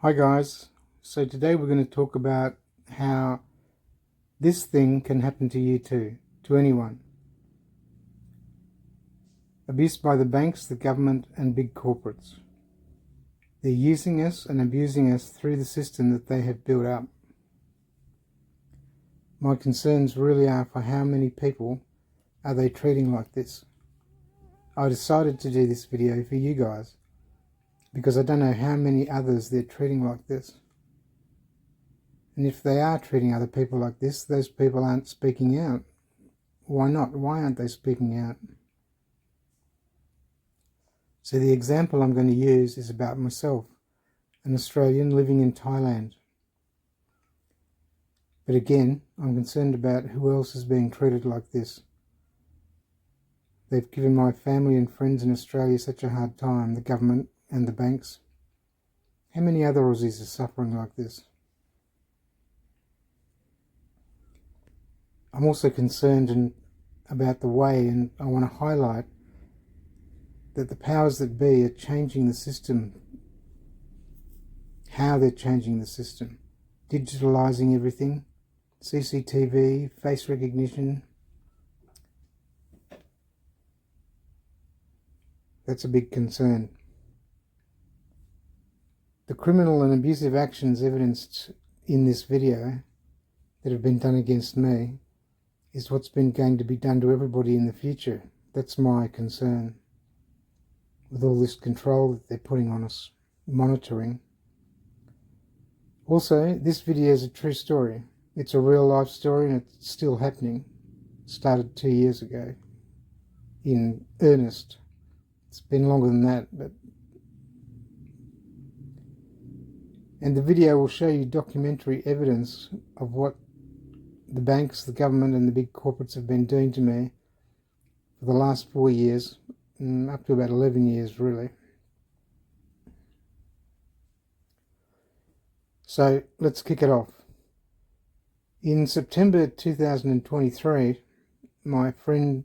Hi guys, so today we're going to talk about how this thing can happen to you too, to anyone. Abuse by the banks, the government and big corporates. They're using us and abusing us through the system that they have built up. My concerns really are for how many people are they treating like this. I decided to do this video for you guys because I don't know how many others they're treating like this. And if they are treating other people like this, those people aren't speaking out. Why not? Why aren't they speaking out? So the example I'm going to use is about myself, an Australian living in Thailand. But again, I'm concerned about who else is being treated like this. They've given my family and friends in Australia such a hard time, the government and the banks. How many other Aussies are suffering like this? I'm also concerned about the way, and I want to highlight that the powers that be are changing the system, how they're changing the system, digitalising everything, CCTV, face recognition. That's a big concern. The criminal and abusive actions evidenced in this video that have been done against me is what's been going to be done to everybody in the future. That's my concern. With all this control that they're putting on us, monitoring. Also, this video is a true story. It's a real life story and it's still happening. It started 2 years ago in earnest. It's been longer than that, but... And the video will show you documentary evidence of what the banks, the government and the big corporates have been doing to me for the last 4 years, up to about 11 years really. So let's kick it off. In September 2023, my friend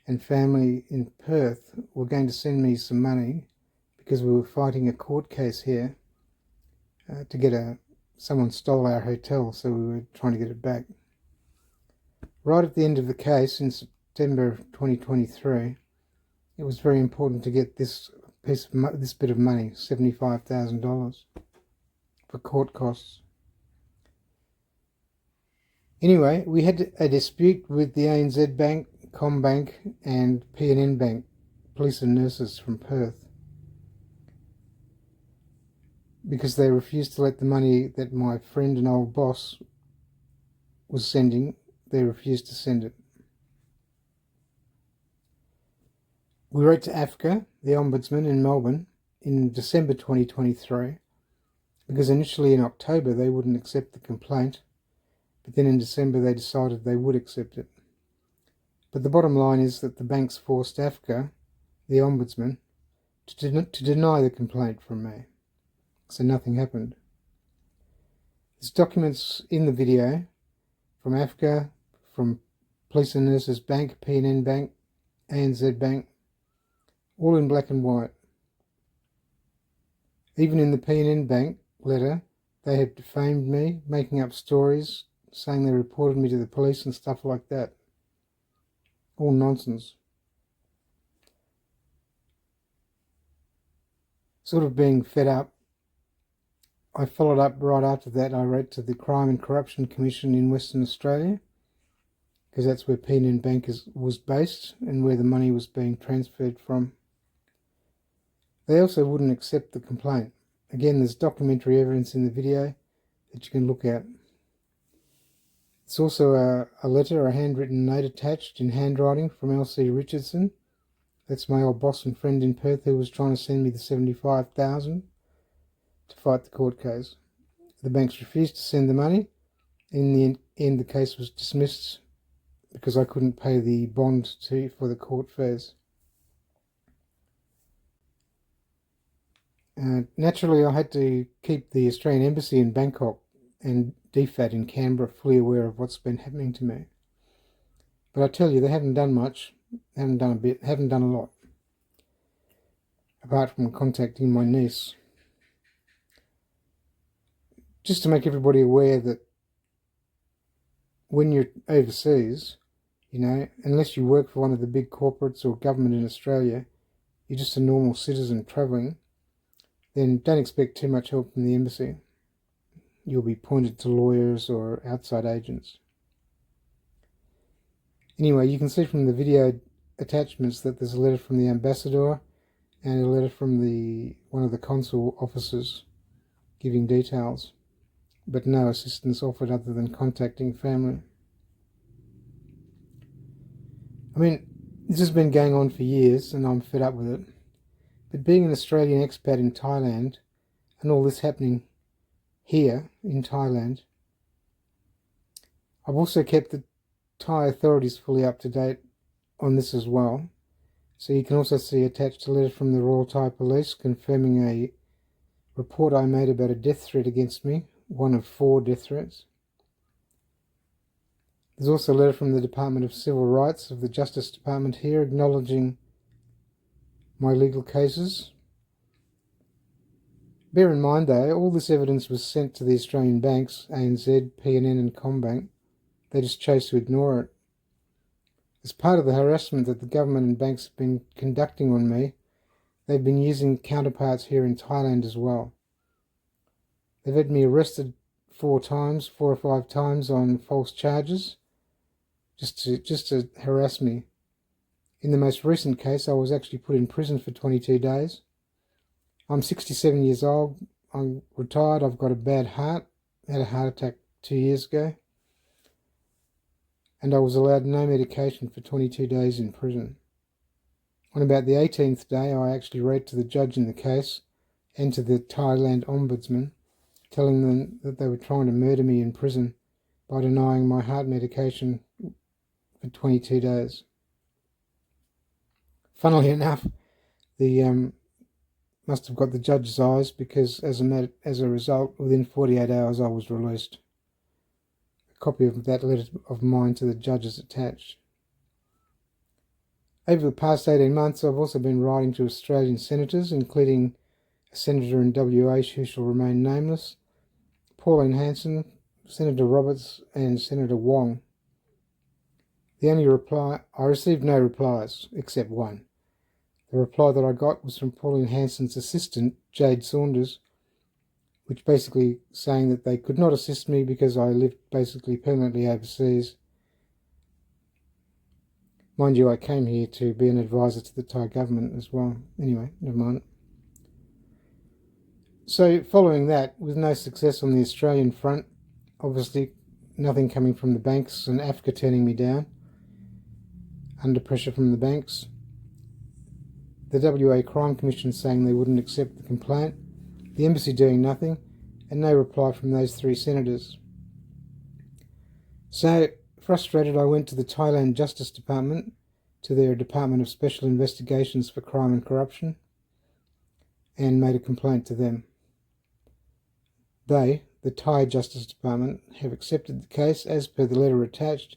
and family in Perth were going to send me some money because we were fighting a court case here to get someone stole our hotel, so we were trying to get it back. Right at the end of the case in September 2023, it was very important to get this bit of money, $75,000, for court costs. Anyway, we had a dispute with the anzbank, CommBank and pnbank, police and nurses from Perth, because they refused to let the money that my friend and old boss was sending, they refused to send it. We wrote to AFCA, the Ombudsman in Melbourne, in December 2023, because initially in October they wouldn't accept the complaint, but then in December they decided they would accept it. But the bottom line is that the banks forced AFCA, the Ombudsman, to deny the complaint from me. So nothing happened. There's documents in the video from AFCA, from Police and Nurses Bank, pnbank, anzbank, all in black and white. Even in the pnbank letter, they had defamed me, making up stories, saying they reported me to the police and stuff like that. All nonsense. Sort of being fed up, I followed up right after that. I wrote to the Crime and Corruption Commission in Western Australia, because that's where pnbank was based and where the money was being transferred from. They also wouldn't accept the complaint. Again, there's documentary evidence in the video that you can look at. There's also a letter, a handwritten note attached in handwriting from L.C. Richardson. That's my old boss and friend in Perth who was trying to send me the $75,000 to fight the court case. The banks refused to send the money. In the end, the case was dismissed because I couldn't pay the bond for the court fees. Naturally, I had to keep the Australian Embassy in Bangkok and DFAT in Canberra fully aware of what's been happening to me. But I tell you, they haven't done much, haven't done a lot, apart from contacting my niece. just to make everybody aware that when you're overseas, unless you work for one of the big corporates or government in Australia, you're just a normal citizen travelling, then don't expect too much help from the embassy. You'll be pointed to lawyers or outside agents. Anyway, you can see from the video attachments that there's a letter from the ambassador and a letter from one of the consul officers giving details, but no assistance offered other than contacting family. I mean, this has been going on for years and I'm fed up with it. But being an Australian expat in Thailand and all this happening here in Thailand, I've also kept the Thai authorities fully up to date on this as well. So you can also see attached a letter from the Royal Thai Police confirming a report I made about a death threat against me, one of 4 death threats. There's also a letter from the Department of Civil Rights of the Justice Department here acknowledging my legal cases. Bear in mind though, all this evidence was sent to the Australian banks, ANZ, PNN and CommBank. They just chose to ignore it. As part of the harassment that the government and banks have been conducting on me, they've been using counterparts here in Thailand as well. They've had me arrested 4 or 5 times on false charges, just to harass me. In the most recent case, I was actually put in prison for 22 days. I'm 67 years old, I'm retired, I've got a bad heart, had a heart attack 2 years ago, and I was allowed no medication for 22 days in prison. On about the 18th day, I actually wrote to the judge in the case and to the Thailand Ombudsman, telling them that they were trying to murder me in prison by denying my heart medication for 22 days. Funnily enough, the must have got the judge's eyes, because as a result, within 48 hours I was released. A copy of that letter of mine to the judge is attached. Over the past 18 months, I've also been writing to Australian senators, including a senator in WA who shall remain nameless, Pauline Hanson, Senator Roberts and Senator Wong. I received no replies, except one. The reply that I got was from Pauline Hanson's assistant, Jade Saunders, which basically saying that they could not assist me because I lived basically permanently overseas. Mind you, I came here to be an advisor to the Thai government as well. Anyway, never mind. So following that, with no success on the Australian front, obviously nothing coming from the banks and Africa turning me down, under pressure from the banks, the WA Crime Commission saying they wouldn't accept the complaint, the embassy doing nothing, and no reply from those 3 senators. So, frustrated, I went to the Thailand Justice Department, to their Department of Special Investigations for Crime and Corruption, and made a complaint to them. They, the Thai Justice Department, have accepted the case as per the letter attached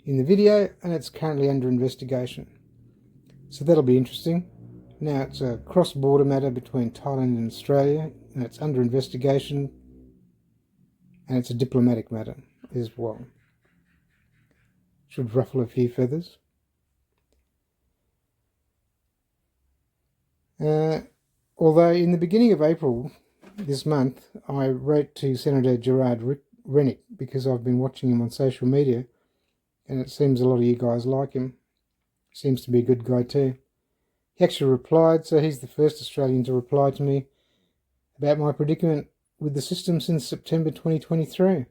in the video, and it's currently under investigation. So that'll be interesting. Now, it's a cross-border matter between Thailand and Australia, and it's under investigation, and it's a diplomatic matter as well. Should ruffle a few feathers. Although in the beginning of April this month, I wrote to Senator Gerard Rennick because I've been watching him on social media, and it seems a lot of you guys like him. Seems to be a good guy too. He actually replied, so he's the first Australian to reply to me about my predicament with the system since September 2023.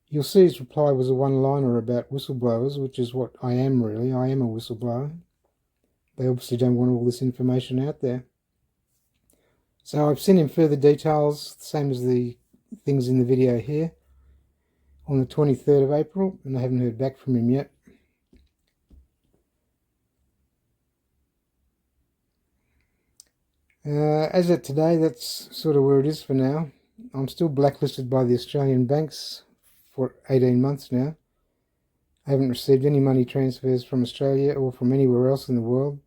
You'll see his reply was a one-liner about whistleblowers, which is what I am really. I am a whistleblower. They obviously don't want all this information out there. So I've sent him further details, same as the things in the video here, on the 23rd of April, and I haven't heard back from him yet. As of today, that's sort of where it is for now. I'm still blacklisted by the Australian banks for 18 months now. I haven't received any money transfers from Australia or from anywhere else in the world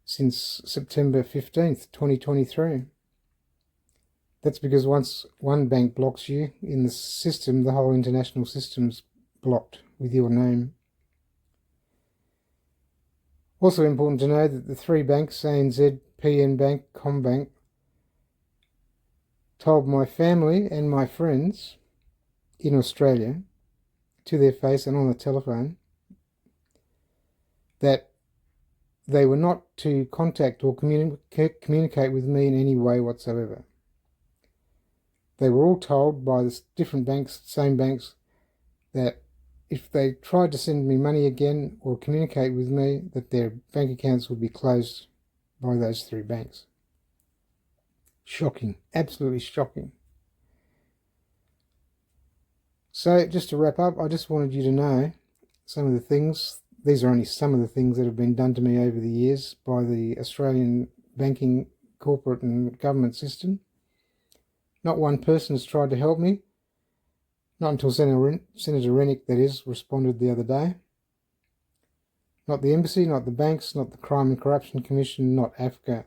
since September 15th, 2023. That's because once one bank blocks you in the system, the whole international system's blocked with your name. Also important to know that the three banks, ANZ, pnbank, CommBank, told my family and my friends in Australia to their face and on the telephone that they were not to contact or communicate with me in any way whatsoever. They were all told by the different banks, same banks, that if they tried to send me money again or communicate with me, that their bank accounts would be closed by those three banks. Shocking, absolutely shocking. So just to wrap up, I just wanted you to know some of the things. These are only some of the things that have been done to me over the years by the Australian banking, corporate and government system. Not one person has tried to help me. Not until Senator Rennick, that is, responded the other day. Not the embassy, not the banks, not the Crime and Corruption Commission, not AFCA.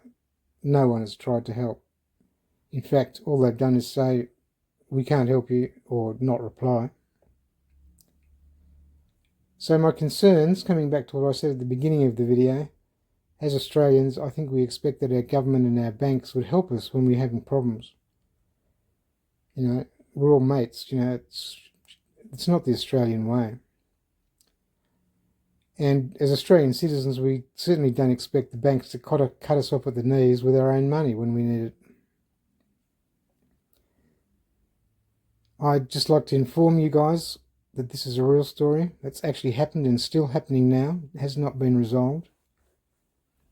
No one has tried to help. In fact, all they've done is say, we can't help you, or not reply. So my concerns, coming back to what I said at the beginning of the video, as Australians, I think we expect that our government and our banks would help us when we're having problems. You know, we're all mates, you know, it's not the Australian way. And as Australian citizens, we certainly don't expect the banks to cut us off at the knees with our own money when we need it. I'd just like to inform you guys that this is a real story that's actually happened and still happening now. It has not been resolved.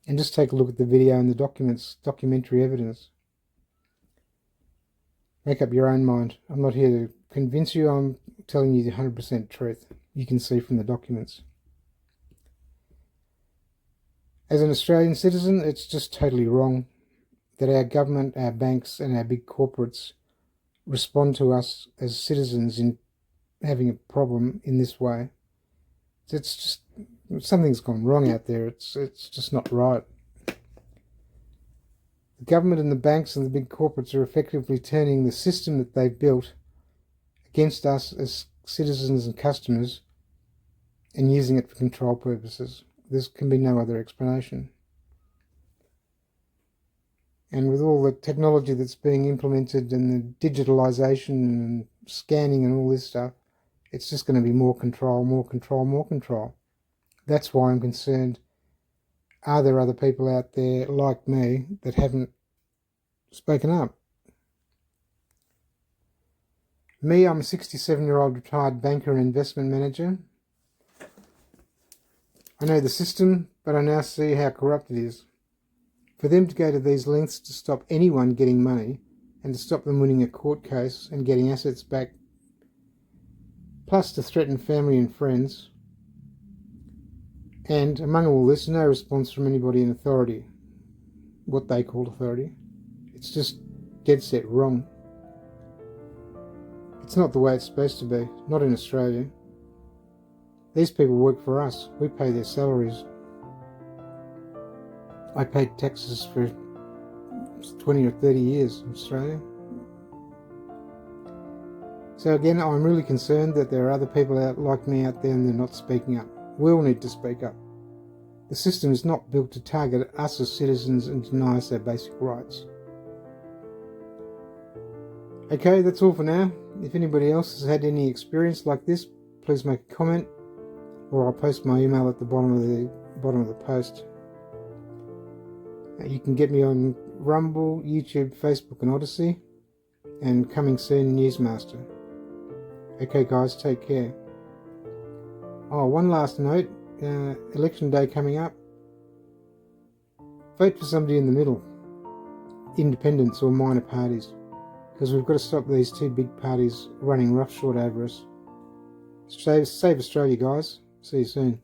And just take a look at the video and the documentary evidence. Make up your own mind. I'm not here to convince you, I'm telling you the 100% truth. You can see from the documents. As an Australian citizen, it's just totally wrong that our government, our banks and our big corporates respond to us as citizens in having a problem in this way. It's just, something's gone wrong out there. It's just not right. The government and the banks and the big corporates are effectively turning the system that they've built against us as citizens and customers and using it for control purposes. There can be no other explanation. And with all the technology that's being implemented and the digitalisation and scanning and all this stuff, it's just going to be more control, more control, more control. That's why I'm concerned. Are there other people out there like me that haven't spoken up? Me, I'm a 67-year-old retired banker and investment manager. I know the system, but I now see how corrupt it is. For them to go to these lengths to stop anyone getting money and to stop them winning a court case and getting assets back, plus to threaten family and friends, and among all this, no response from anybody in authority, what they call authority. It's just dead set wrong. It's not the way it's supposed to be, not in Australia. These people work for us, we pay their salaries. I paid taxes for 20 or 30 years in Australia. So again, I'm really concerned that there are other people like me out there and they're not speaking up. We all need to speak up. The system is not built to target us as citizens and deny us our basic rights. Okay, that's all for now. If anybody else has had any experience like this, please make a comment, or I'll post my email at the bottom of the post. You can get me on Rumble, YouTube, Facebook and Odyssey, and coming soon Newsmaster. Okay guys, take care. Oh, one last note, election day coming up. Vote for somebody in the middle, independents or minor parties, because we've got to stop these two big parties running roughshod over us. Save Australia guys, see you soon.